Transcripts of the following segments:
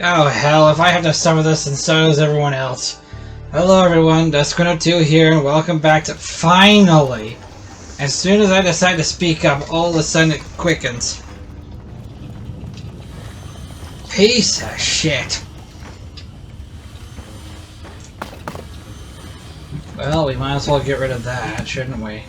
Oh hell, if I have to suffer this, then so does everyone else. Hello everyone, Desquino2 here, and welcome back to... Finally! As soon as I decide to speak up, all of a sudden it quickens. Piece of shit. Well, we might as well get rid of that, shouldn't we?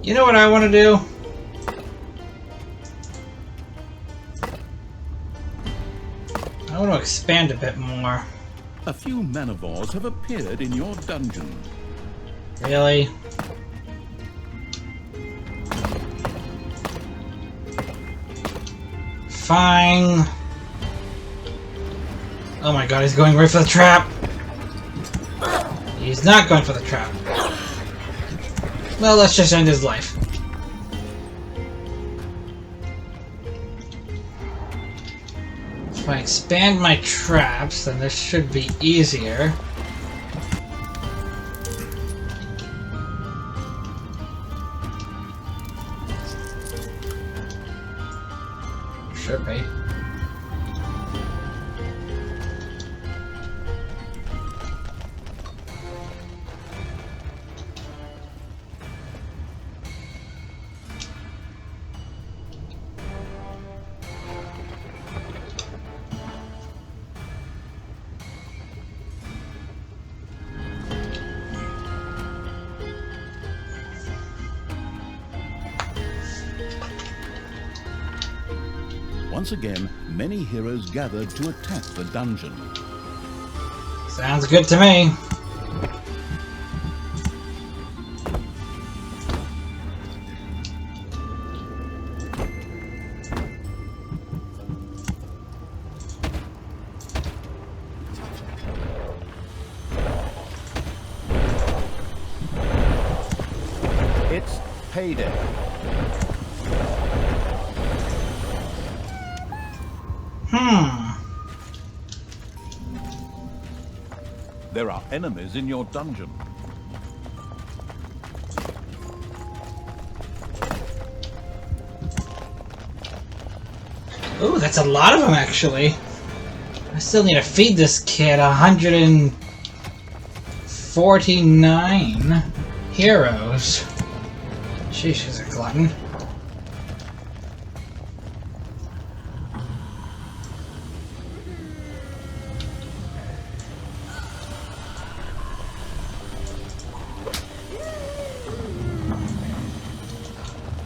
You know what I want to do? I want to expand a bit more. A few manivores have appeared in your dungeon. Really? Fine. Oh my god, he's going right for the trap! He's not going for the trap. Well, let's just end his life. If I expand my traps, then this should be easier. Should be. Once again, many heroes gathered to attack the dungeon. Sounds good to me. It's payday. There are enemies in your dungeon. Ooh, that's a lot of them, actually. I still need to feed this kid 149 heroes. Sheesh, she's a glutton.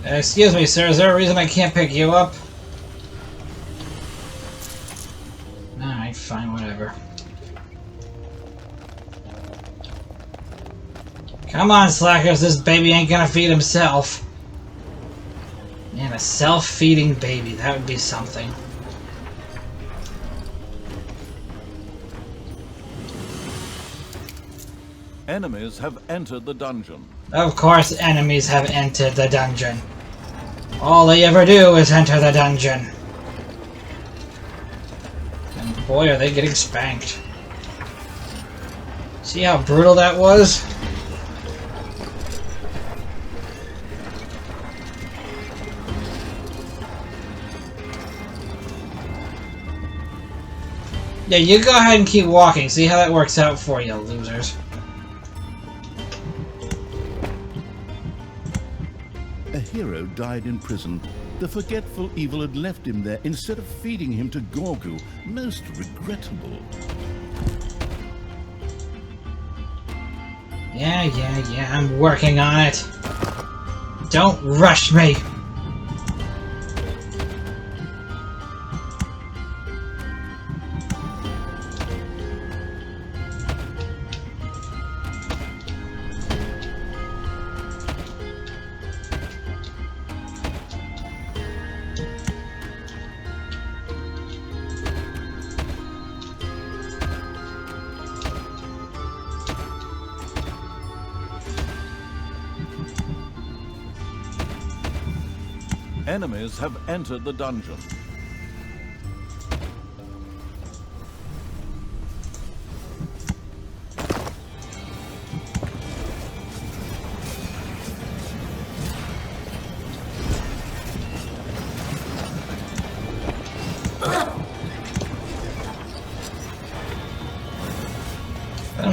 Excuse me, sir, is there a reason I can't pick you up? Alright, fine, whatever. Come on, slackers, this baby ain't gonna feed himself. Man, a self-feeding baby, that would be something. Enemies have entered the dungeon. Of course enemies have entered the dungeon. All they ever do is enter the dungeon. And boy, are they getting spanked. See how brutal that was? Yeah, you go ahead and keep walking. See how that works out for you, losers. A hero died in prison. The forgetful evil had left him there instead of feeding him to Gorgu. Most regrettable. Yeah, I'm working on it. Don't rush me! Enemies have entered the dungeon.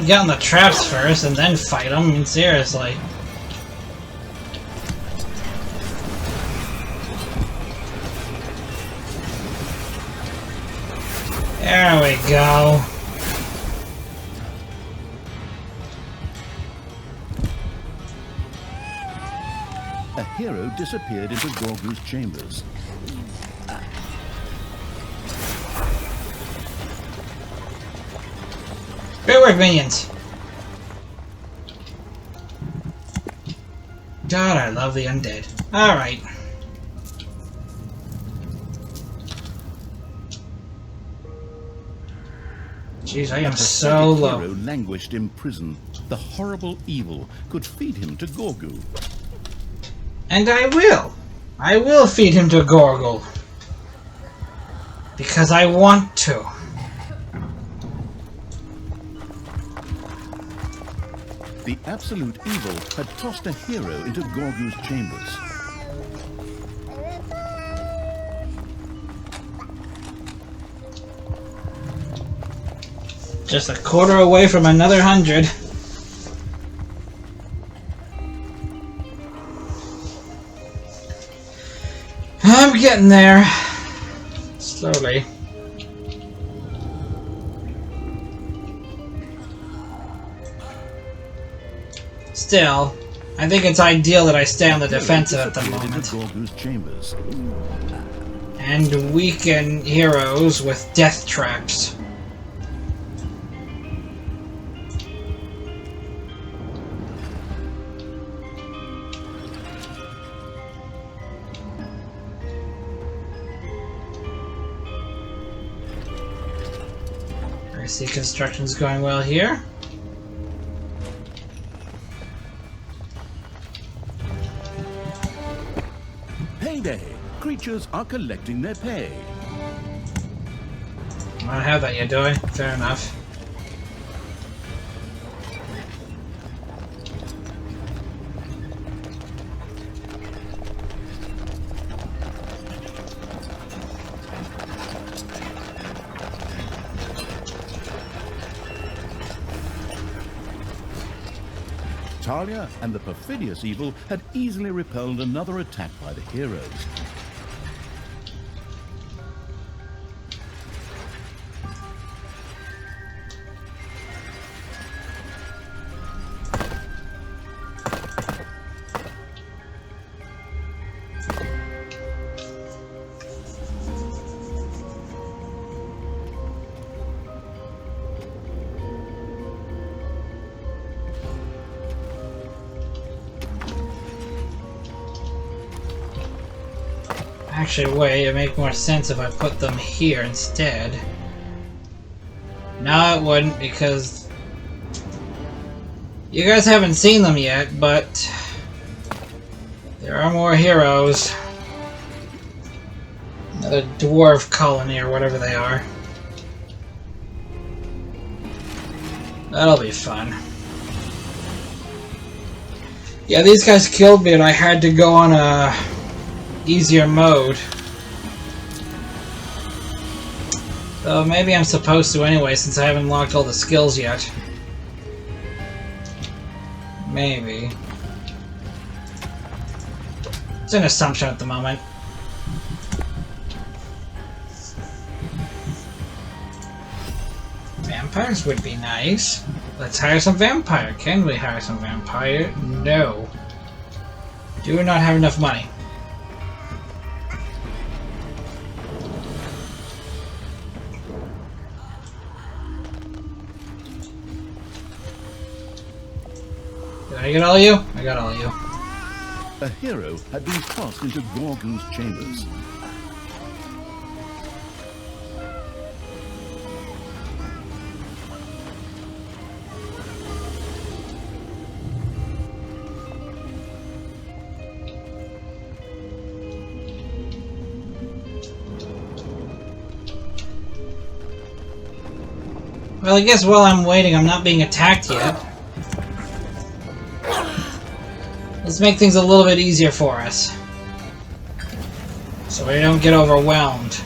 Get on the traps first and then fight them. I mean, seriously. There we go. A hero disappeared into Gorgu's chambers. Great work, minions! God, I love the undead. Alright. Jeez, I am so low. The hero languished in prison. The horrible evil could feed him to Gorgu. And I will! I will feed him to Gorgle. Because I want to. The absolute evil had tossed a hero into Gorgu's chambers. Just a quarter away from another 100. I'm getting there. Slowly. Still, I think it's ideal that I stay on the defensive at the moment. Chambers. And weaken heroes with death traps. I see construction's going well here. Payday! Creatures are collecting their pay. I don't have that yet, do I? Fair enough. Talia and the perfidious evil had easily repelled another attack by the heroes. Actually, wait, it'd make more sense if I put them here instead. No, it wouldn't, because you guys haven't seen them yet, but there are more heroes. Another dwarf colony or whatever they are. That'll be fun. Yeah, these guys killed me and I had to go on a easier mode. Though maybe I'm supposed to anyway, since I haven't unlocked all the skills yet. Maybe. It's an assumption at the moment. Vampires would be nice. Let's hire some vampire. Can we hire some vampire? No. Do not have enough money. Did I get all of you? I got all of you. A hero had been tossed into Gorgu's chambers. Well, I guess while I'm waiting, I'm not being attacked yet. Let's make things a little bit easier for us. So we don't get overwhelmed.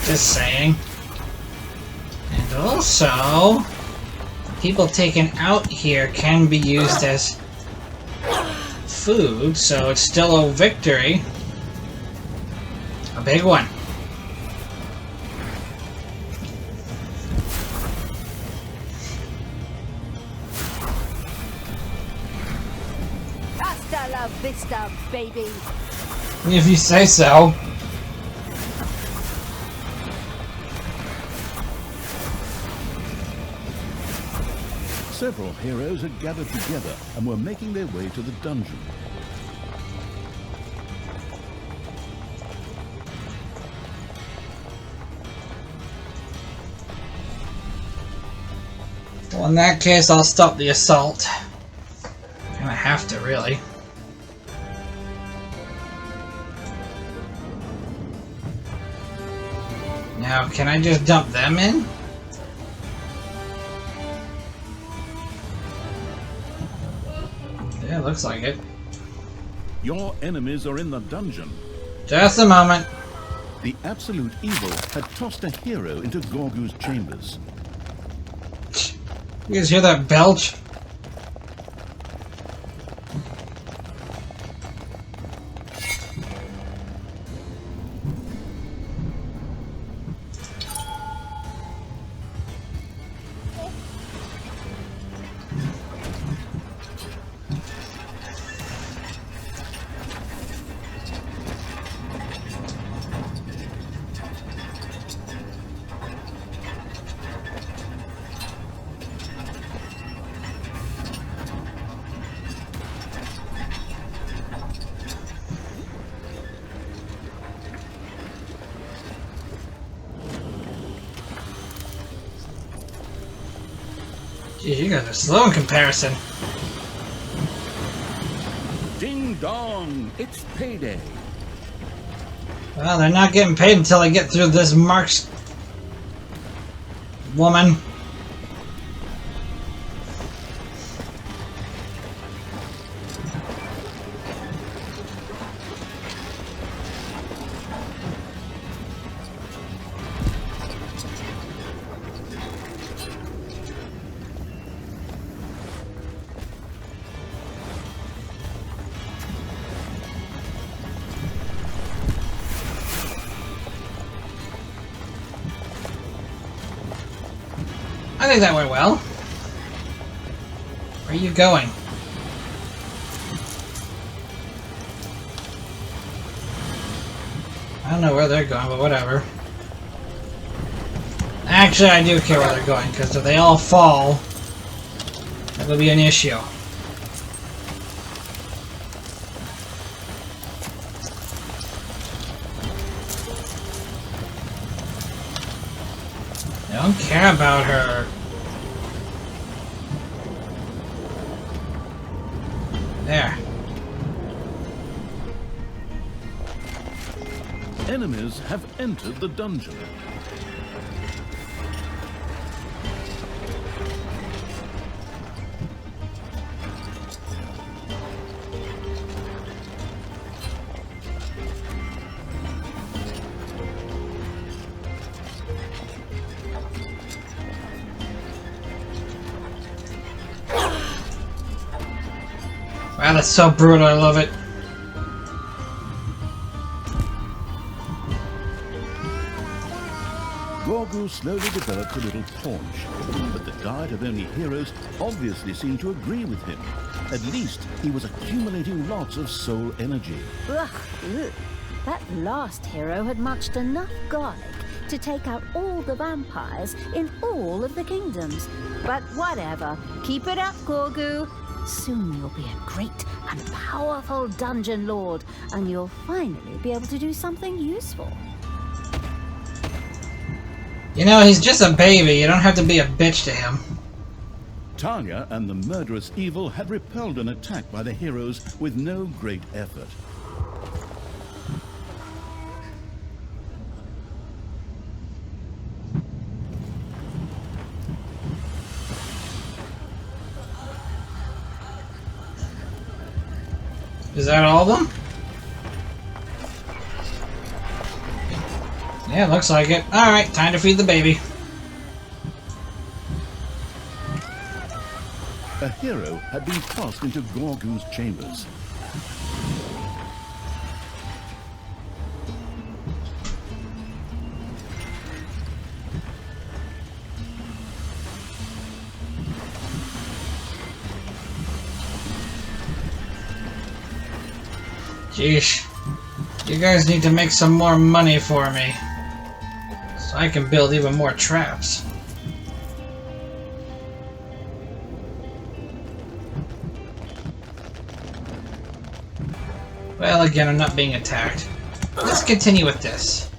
Just saying. And also, people taken out here can be used as food, so it's still a victory. A big one. Hasta la vista, baby. If you say so. Several heroes had gathered together and were making their way to the dungeon. Well, in that case, I'll stop the assault. And I have to, really. Now, can I just dump them in? Yeah, looks like it. Your enemies are in the dungeon. Just a moment. The absolute evil had tossed a hero into Gorgu's chambers. You guys hear that belch? Geez, you guys are slow in comparison. Ding dong, it's payday. Well, they're not getting paid until I get through this Mark's woman. I think that went well. Where are you going? I don't know where they're going, but whatever. Actually, I do care where they're going, because if they all fall, that'll be an issue. I don't care about her. There. Enemies have entered the dungeon. Wow, that's so brutal, I love it. Gorgu slowly developed a little paunch, but the diet of only heroes obviously seemed to agree with him. At least he was accumulating lots of soul energy. Ugh, ew. That last hero had munched enough garlic to take out all the vampires in all of the kingdoms. But whatever. Keep it up, Gorgu. Soon you'll be a great and powerful dungeon lord, and you'll finally be able to do something useful. You know, he's just a baby. You don't have to be a bitch to him. Talia and the murderous evil had repelled an attack by the heroes with no great effort. Is that all of them? Yeah, looks like it. Alright, time to feed the baby. A hero had been cast into Gorgu's chambers. Jeez. You guys need to make some more money for me, so I can build even more traps. Well, again, I'm not being attacked. Let's continue with this.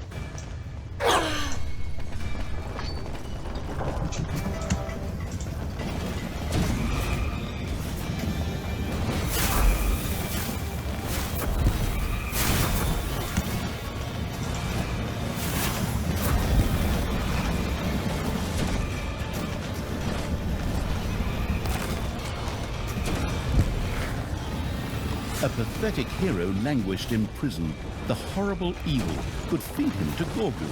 A pathetic hero languished in prison. The horrible evil could feed him to Gorgu.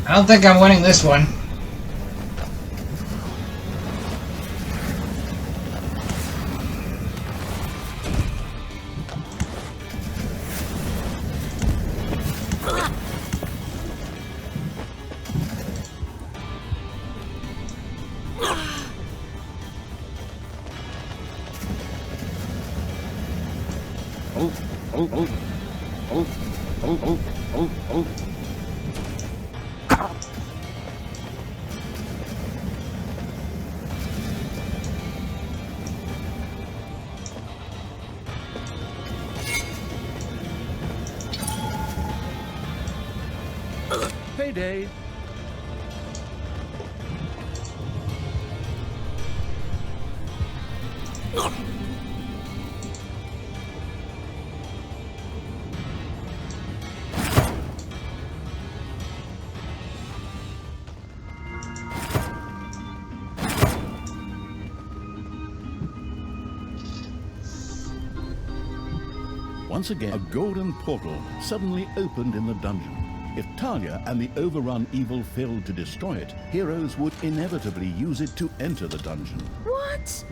I don't think I'm winning this one. Payday! Once again, a golden portal suddenly opened in the dungeon. If Talia and the overrun evil failed to destroy it, heroes would inevitably use it to enter the dungeon. What?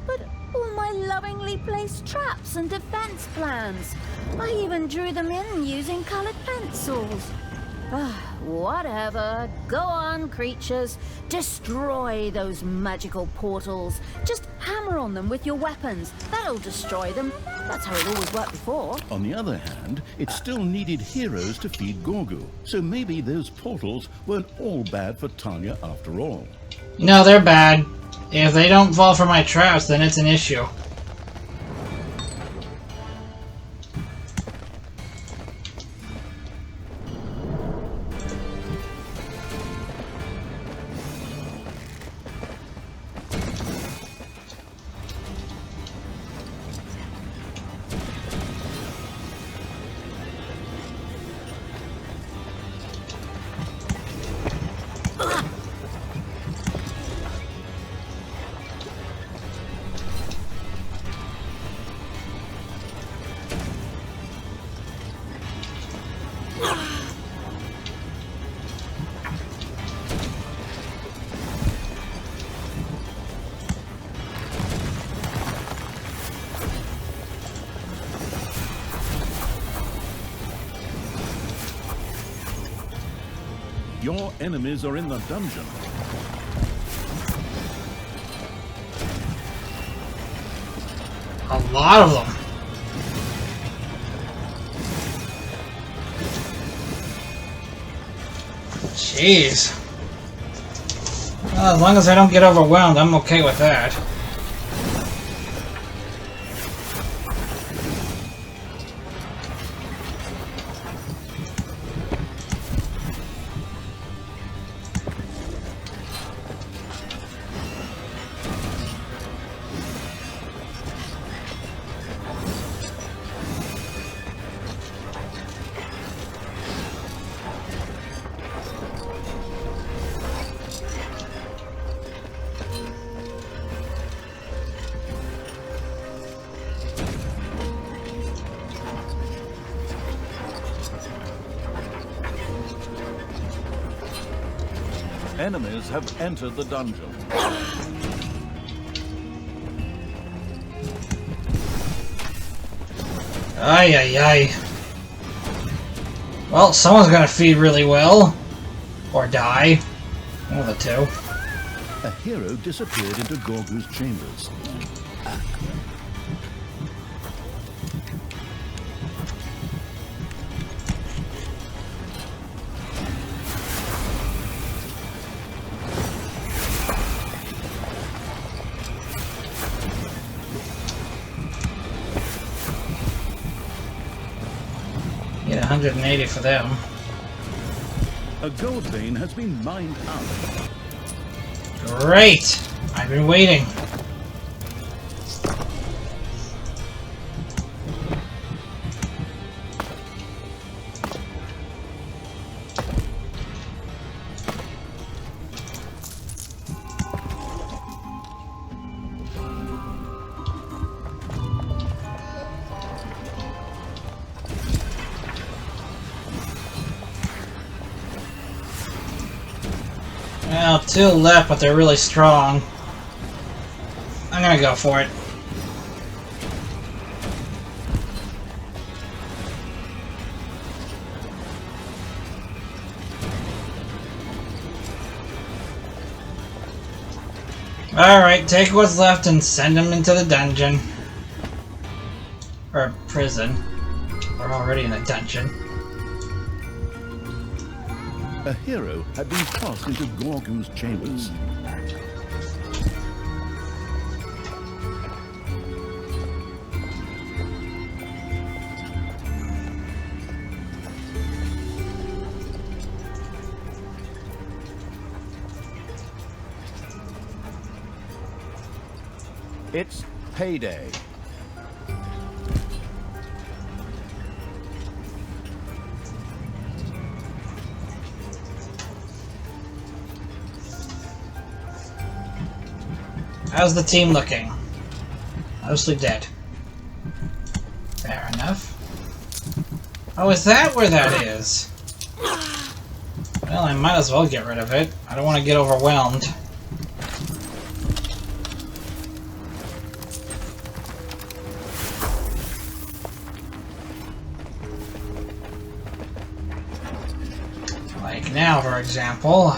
But all my lovingly placed traps and defense plans. I even drew them in using colored pencils. Whatever. Go on, creatures. Destroy those magical portals. Just hammer on them with your weapons. That'll destroy them. That's how it always worked before. On the other hand, it still needed heroes to feed Gorgu, so maybe those portals weren't all bad for Talia after all. No, they're bad. If they don't fall for my traps, then it's an issue. Your enemies are in the dungeon. A lot of them. Jeez. Well, as long as I don't get overwhelmed, I'm okay with that. Enemies have entered the dungeon. Ay, ay, ay. Well, someone's gonna feed really well. Or die. One of the two. A hero disappeared into Gorgu's chambers. Get 180 for them. A gold vein has been mined out. Great! I've been waiting. Well, two left, but they're really strong. I'm gonna go for it. Alright, take what's left and send them into the dungeon. Or prison. We're already in a dungeon. A hero had been tossed into Gorgu's chambers. It's payday. How's the team looking? Mostly dead. Fair enough. Oh, is that where that is? Well, I might as well get rid of it. I don't want to get overwhelmed. Like now, for example.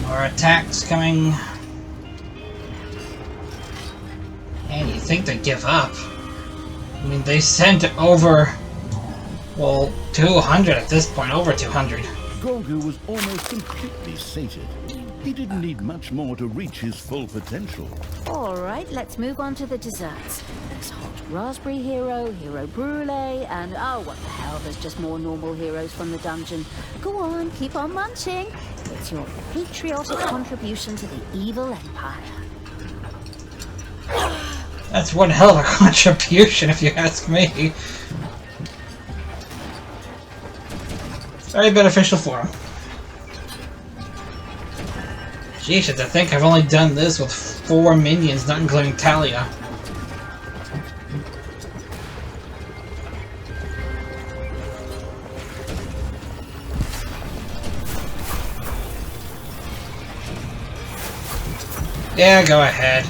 More attacks coming. And you think they'd give up? I mean, they sent over, well, 200 at this point, over 200. Gorgu was almost completely sated. He didn't need much more to reach his full potential. Alright, let's move on to the desserts. There's hot raspberry hero, hero brulee, and oh, what the hell, there's just more normal heroes from the dungeon. Go on, keep on munching. It's your patriotic contribution to the evil empire. That's one hell of a contribution, if you ask me. Very beneficial for him. Jeez, to think I've only done this with 4 minions, not including Talia. Yeah, go ahead.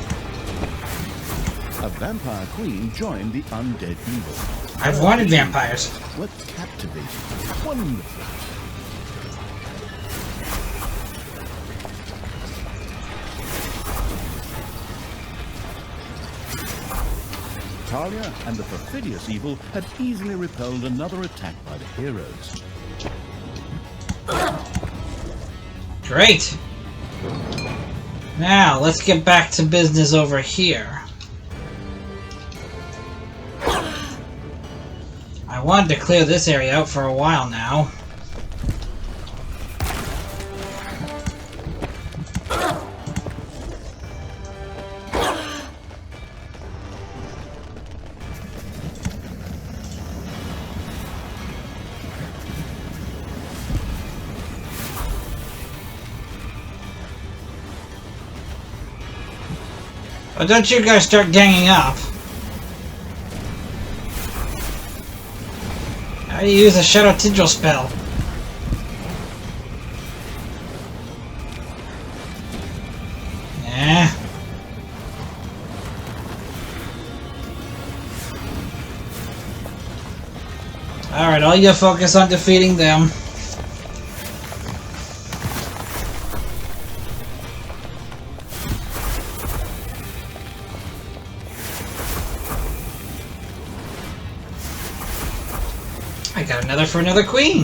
A vampire queen joined the undead evil. I've wanted vampires. What captivating. Wonderful. Talia and the perfidious evil had easily repelled another attack by the heroes. Great! Now, let's get back to business over here. I wanted to clear this area out for a while now. Oh, don't you guys start ganging up. How do you use a Shadow Tindril spell? Eh. Alright, all you focus on defeating them. I got another for another queen!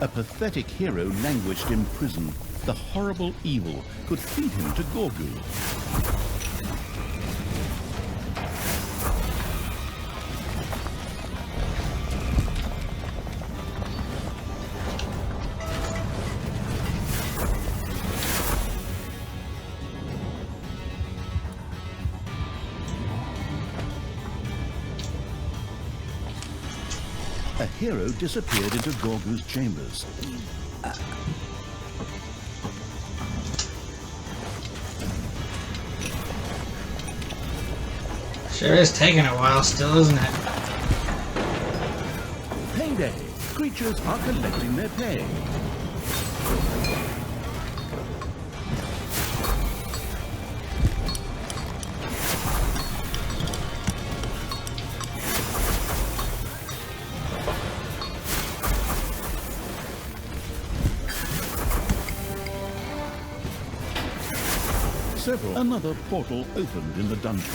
A pathetic hero languished in prison. The horrible evil could feed him to Gorgu. A hero disappeared into Gorgu's chambers. Sure is taking a while still, isn't it? Payday! Creatures are collecting their pay. Another portal opened in the dungeon.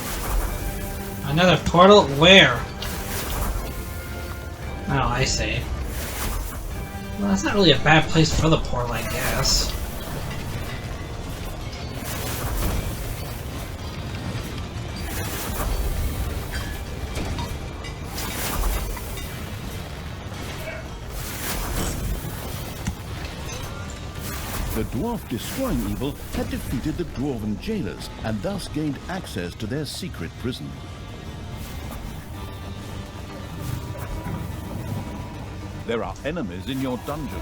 Another portal? Where? Oh, I see. Well, that's not really a bad place for the portal, I guess. The dwarf destroying evil had defeated the dwarven jailers and thus gained access to their secret prison. There are enemies in your dungeon.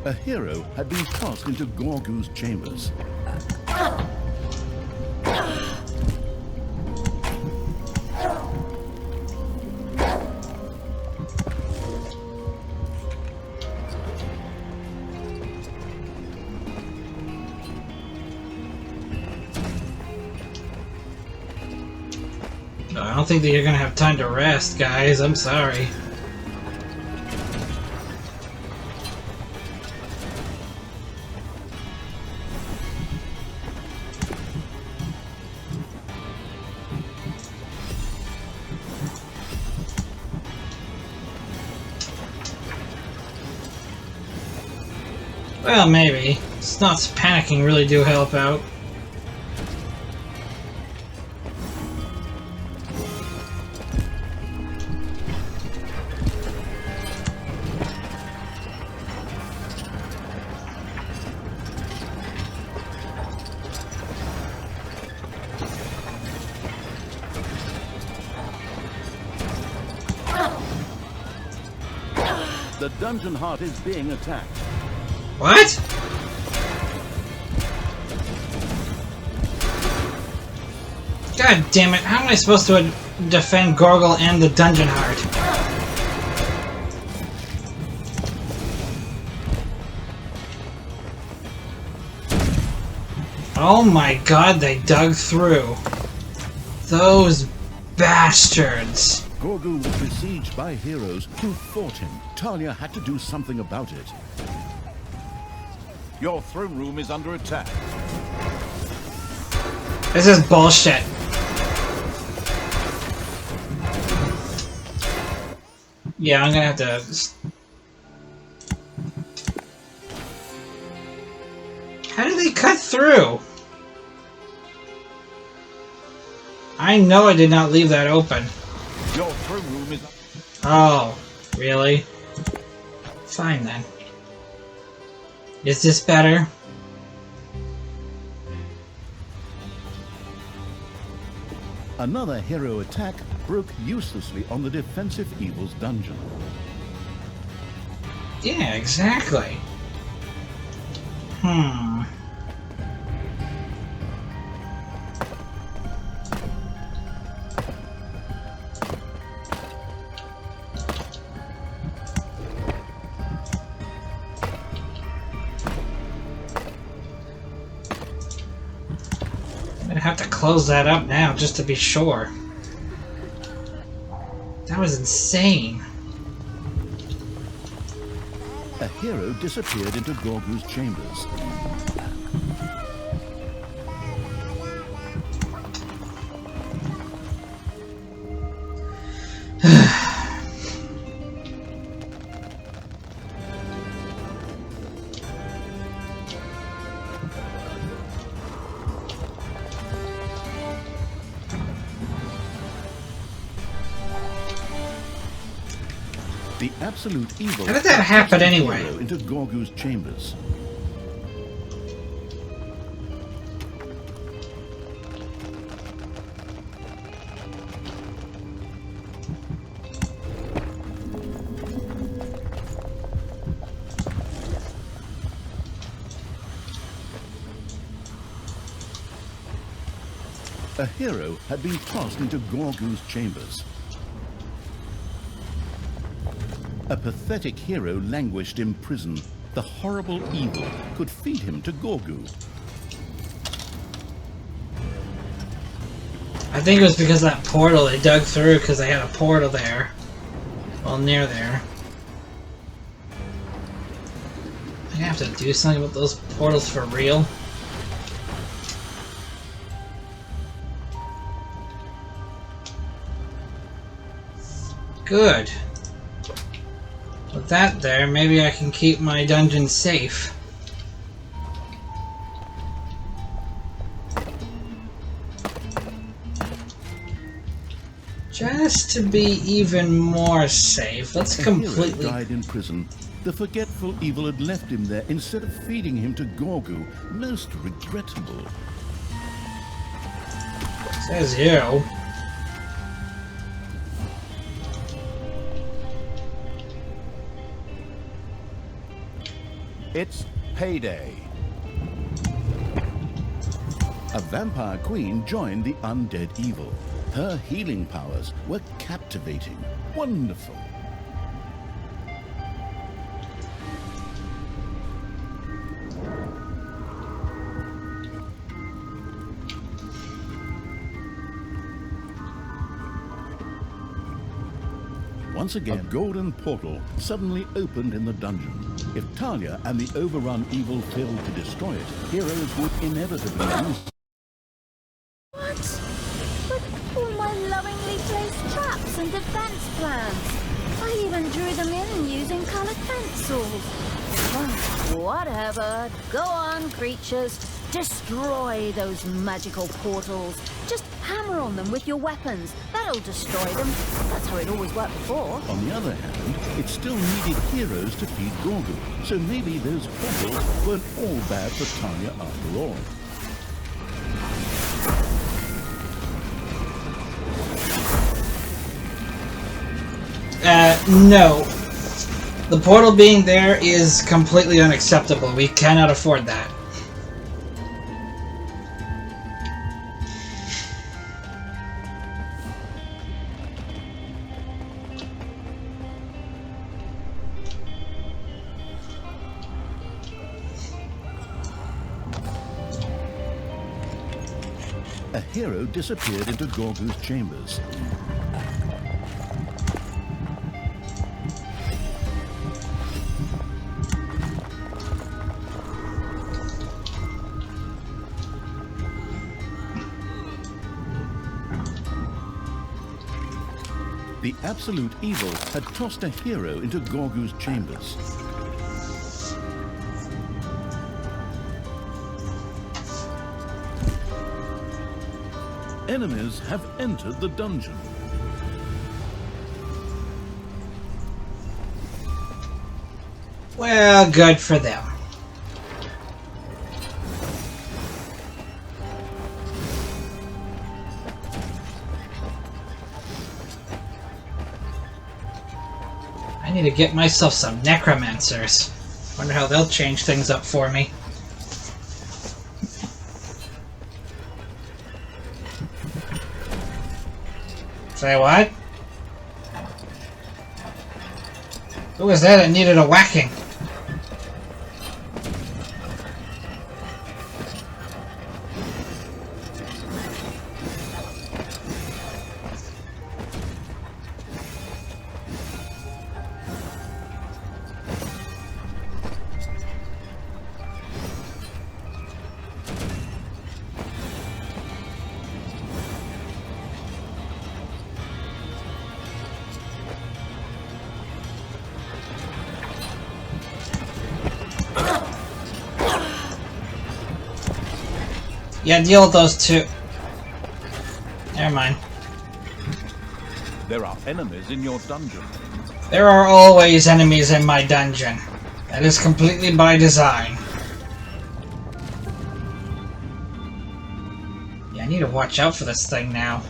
A hero had been cast into Gorgu's chambers. I don't think that you're gonna have time to rest, guys. I'm sorry. Well, maybe. Snot's panicking really do help out. The dungeon heart is being attacked. What? God damn it, how am I supposed to defend Gorgle and the dungeon heart? Oh my god, they dug through. Those bastards. Gorgu was besieged by heroes who fought him. Talia had to do something about it. Your throne room is under attack. This is bullshit. Yeah, I'm gonna have to... How did they cut through? I know I did not leave that open. Your throne room is... Oh, really? Fine then. Is this better? Another hero attack broke uselessly on the defensive evil's dungeon. Yeah, exactly. I'm gonna have to close that up now just to be sure. That was insane. A hero disappeared into Gorgu's chambers. The absolute evil. How did that happen anyway? Into Gorgu's chambers. A hero had been tossed into Gorgu's chambers. A pathetic hero languished in prison. The horrible evil could feed him to Gorgu. I think it was because of that portal they dug through, because they had a portal there. Well, near there. I have to do something with those portals for real. Good. With that there, maybe I can keep my dungeon safe. Just to be even more safe, let's completely... Hero died in prison. The forgetful evil had left him there instead of feeding him to Gorgu. Most regrettable. Says you. It's payday. A vampire queen joined the undead evil. Her healing powers were captivating. Wonderful. Once again, a golden portal suddenly opened in the dungeon. If Talia and the overrun evil failed to destroy it, heroes would inevitably lose. What? But all my lovingly placed traps and defense plans. I even drew them in using colored pencils. Oh, whatever. Go on, creatures. Destroy those magical portals. Just hammer on them with your weapons. That'll destroy them. That's how it always worked before. On the other hand, it still needed heroes to feed Gorgu, so maybe those portals weren't all bad for Talia after all. No. The portal being there is completely unacceptable. We cannot afford that. A hero disappeared into Gorgu's chambers. The absolute evil had tossed a hero into Gorgu's chambers. Enemies have entered the dungeon. Well, good for them. I need to get myself some necromancers. Wonder how they'll change things up for me. Say what? Who was that that needed a whacking? Yeah, deal with those two. Never mind. There are enemies in your dungeon. There are always enemies in my dungeon. That is completely by design. Yeah, I need to watch out for this thing now.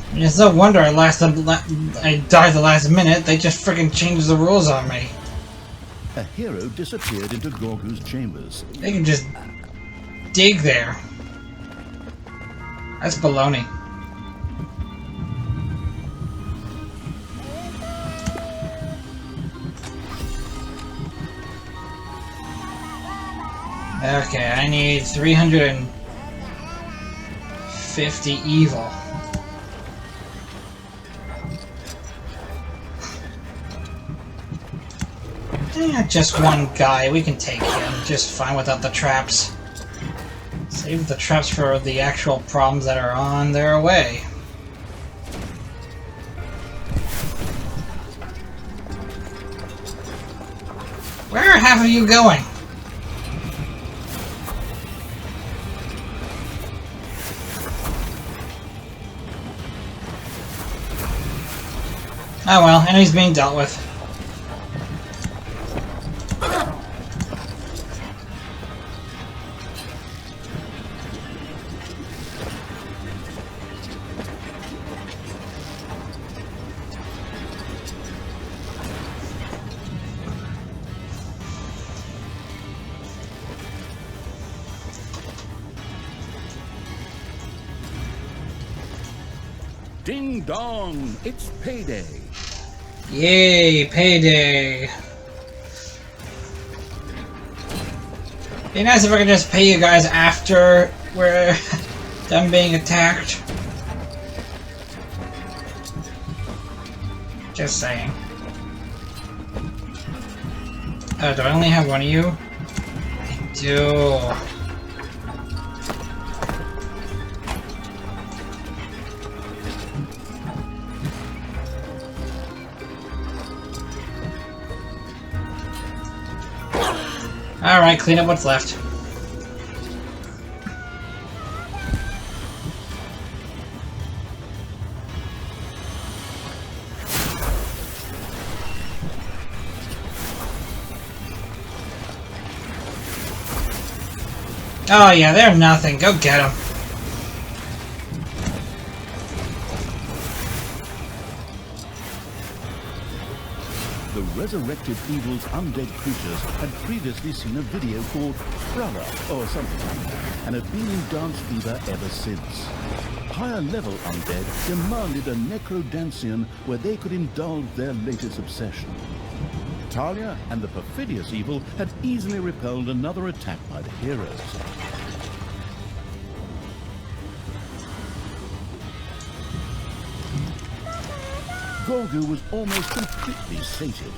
I mean, it's no wonder I died the last minute. They just freaking changed the rules on me. A hero disappeared into Gorgu's chambers. They can just dig there. That's baloney. Okay, I need 350 evil. Just one guy, we can take him just fine without the traps. Save the traps for the actual problems that are on their way. Where are half of you going? Oh well, enemy's being dealt with. Ding dong! It's payday! Yay, payday! Be nice if I could just pay you guys after we're done being attacked. Just saying. Oh, do I only have one of you? I do. Alright, clean up what's left. Oh yeah, they're nothing. Go get them. The resurrected evil's undead creatures had previously seen a video called Brother or something like that, and had been in dance fever ever since. Higher level undead demanded a necrodancian where they could indulge their latest obsession. Talia and the perfidious evil had easily repelled another attack by the heroes. Gorgu was almost completely sated.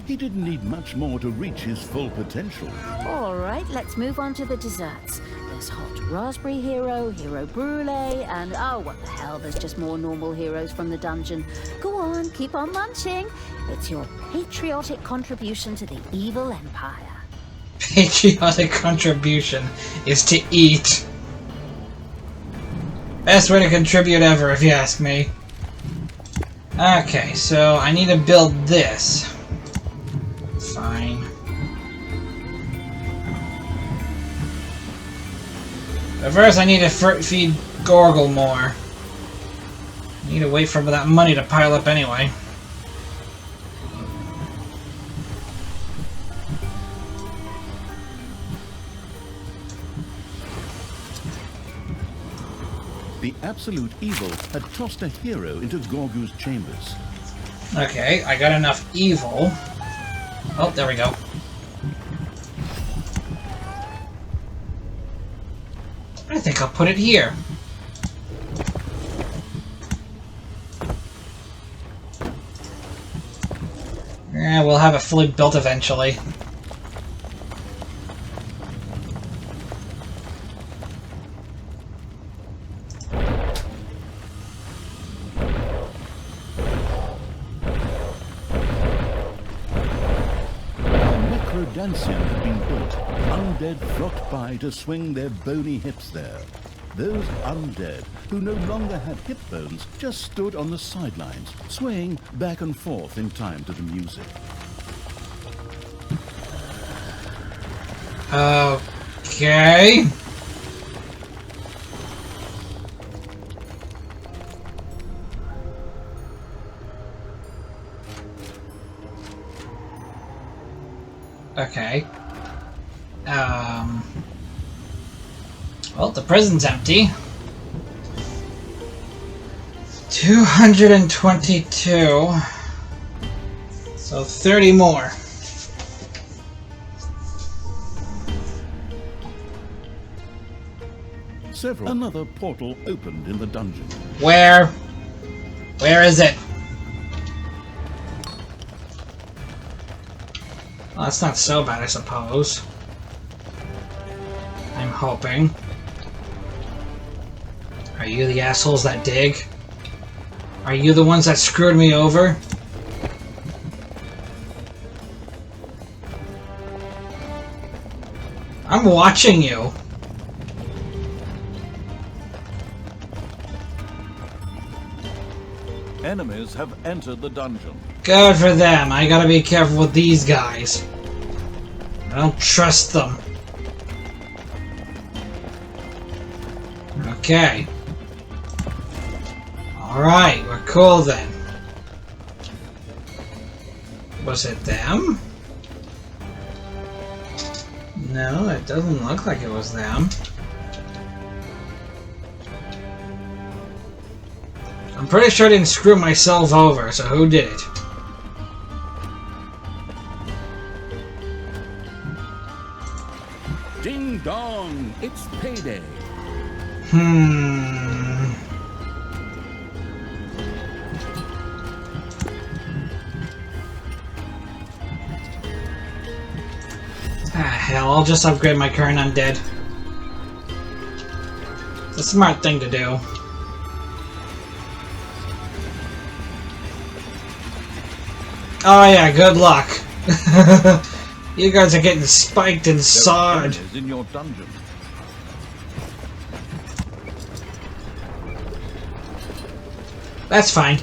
He didn't need much more to reach his full potential. All right, let's move on to the desserts. The Ice Hot Raspberry Hero, Hero Brulee, and oh, what the hell, there's just more normal heroes from the dungeon. Go on, keep on munching. It's your patriotic contribution to the evil empire. Patriotic contribution is to eat. Best way to contribute ever, if you ask me. Okay, so I need to build this. Fine. But first I need to feed Gorgle more. I need to wait for that money to pile up anyway. The absolute evil had tossed a hero into Gorgu's chambers. Okay, I got enough evil. Oh, there we go. I think I'll put it here. Yeah, we'll have it fully built eventually. Dancian had been built. Undead flocked by to swing their bony hips there. Those undead, who no longer had hip bones, just stood on the sidelines, swaying back and forth in time to the music. Okay. Okay. Well, the prison's empty. 222. So 30 more. Another portal opened in the dungeon. Where? Where is it? Well, that's not so bad, I suppose. I'm hoping. Are you the assholes that dig? Are you the ones that screwed me over? I'm watching you. Enemies have entered the dungeon. Good for them. I gotta be careful with these guys. I don't trust them. Okay. Alright, we're cool then. Was it them? No, it doesn't look like it was them. I'm pretty sure I didn't screw myself over, so who did it? Ding dong! It's payday! Hell, I'll just upgrade my current undead. It's a smart thing to do. Oh yeah, good luck. You guys are getting spiked and sawed. In your dungeon. That's fine.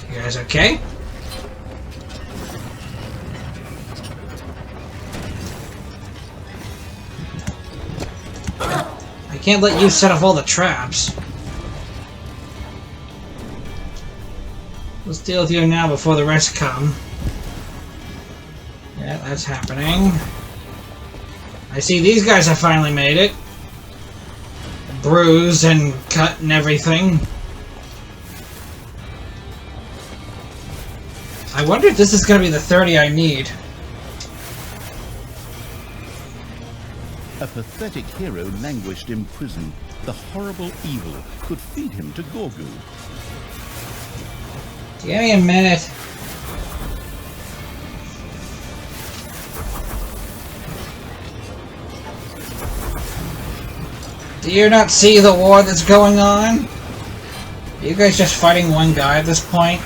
You guys okay? I can't let you set off all the traps. Let's deal with you now before the rest come. Yeah, that's happening. I see these guys have finally made it. Bruised and cut and everything. I wonder if this is going to be the 30 I need. A pathetic hero languished in prison. The horrible evil could feed him to Gorgu. Give me a minute. Do you not see the war that's going on? Are you guys just fighting one guy at this point?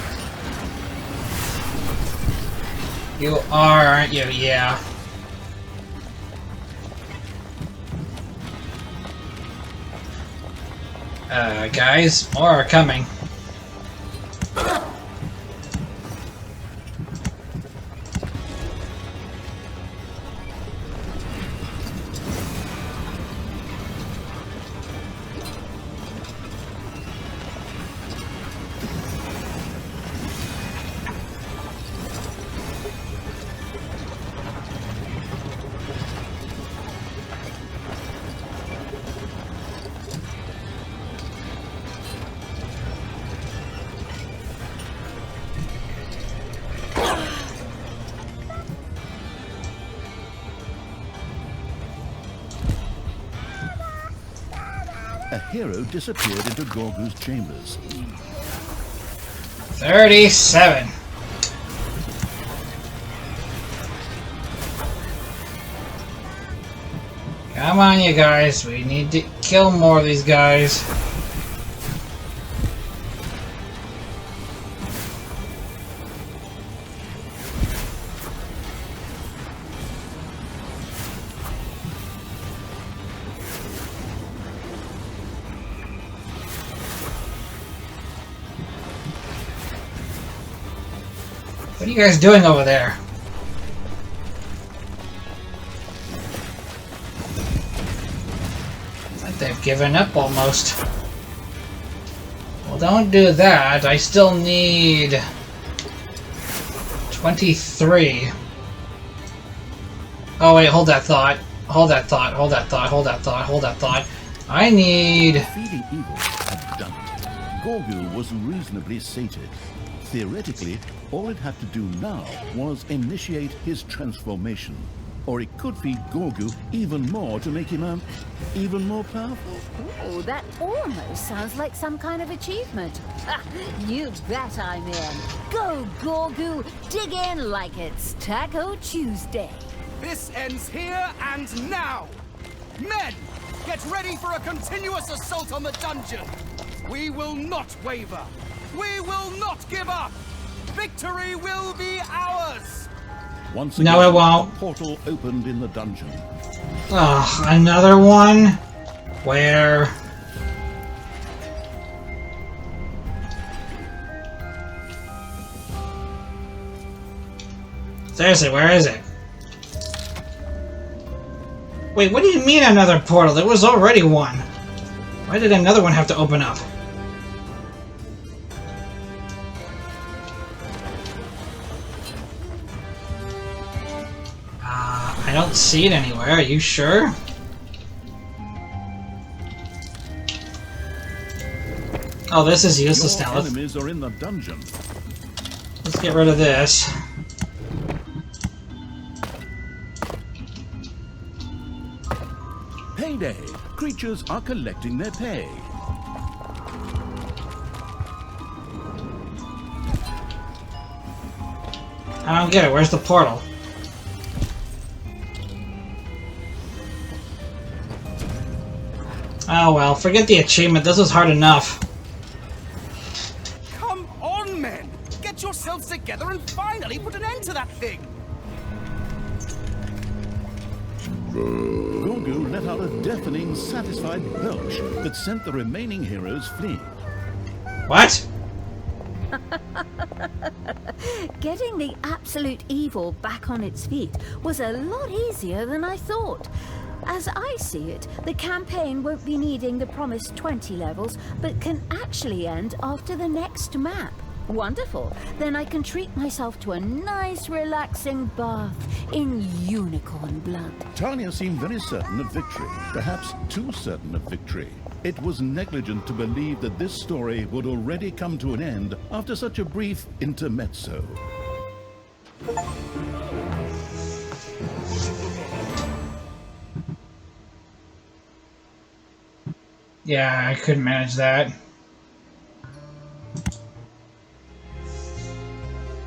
You are, aren't you? Yeah. Guys, more are coming. A hero disappeared into Gorgu's chambers. 37. Come on, you guys. We need to kill more of these guys. What are you guys doing over there? Like they've given up almost. Well, don't do that. I still need 23. Oh wait, hold that thought. Hold that thought. Hold that thought. Hold that thought. Hold that thought. I need... Defeating evil had done it. Gorgu was reasonably sated. Theoretically, all it had to do now was initiate his transformation. Or it could feed Gorgu even more to make him, even more powerful. Oh, that almost sounds like some kind of achievement. You bet I'm in. Go, Gorgu! Dig in like it's Taco Tuesday. This ends here and now! Men, get ready for a continuous assault on the dungeon! We will not waver! We will not give up! Victory will be ours! Once again, No, it won't. a portal opened in the dungeon. Ugh, another one? Where? Seriously, where is it? Wait, what do you mean another portal? There was already one. Why did another one have to open up? I don't see it anywhere. Are you sure? Oh, this is useless Your now. enemies are in the dungeon. Let's get rid of this. Payday! Creatures are collecting their pay. I don't get it. Where's the portal? Oh well, forget the achievement. This was hard enough. Come on, men! Get yourselves together and finally put an end to that thing! Gorgu let out a deafening, satisfied belch that sent the remaining heroes fleeing. What? Getting the absolute evil back on its feet was a lot easier than I thought. As I see it, the campaign won't be needing the promised 20 levels, but can actually end after the next map. Wonderful. Then I can treat myself to a nice, relaxing bath in unicorn blood. Tanya seemed very certain of victory, perhaps too certain of victory. It was negligent to believe that this story would already come to an end after such a brief intermezzo. Yeah, I couldn't manage that.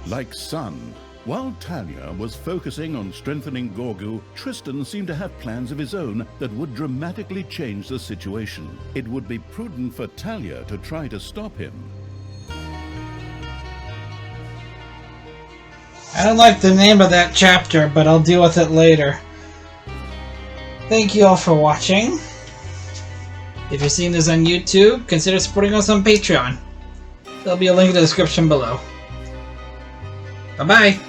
Like sun, While Talia was focusing on strengthening Gorgu, Tristan seemed to have plans of his own that would dramatically change the situation. It would be prudent for Talia to try to stop him. I don't like the name of that chapter, but I'll deal with it later. Thank you all for watching. If you're seeing this on YouTube, consider supporting us on Patreon. There'll be a link in the description below. Bye-bye!